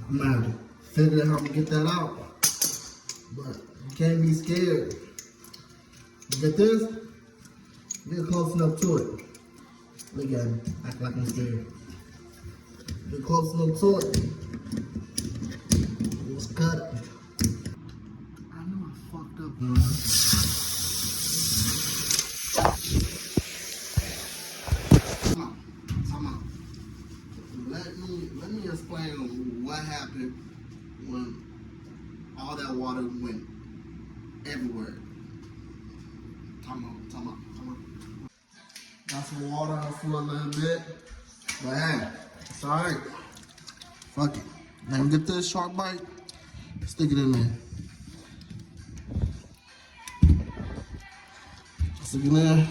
I'm gonna have to figure out how to get that out. But you can't be scared. You get this? Get close enough to it. Look at him, act like I'm scared. Get close enough to it. Let's cut it. I know I fucked up, man. Come on. Let me explain what happened when all that water went everywhere. Come on. Got some water on the floor a little bit. But hey, it's alright. Fuck it. Let me get this shark bite. Stick it in there. Stick it in there.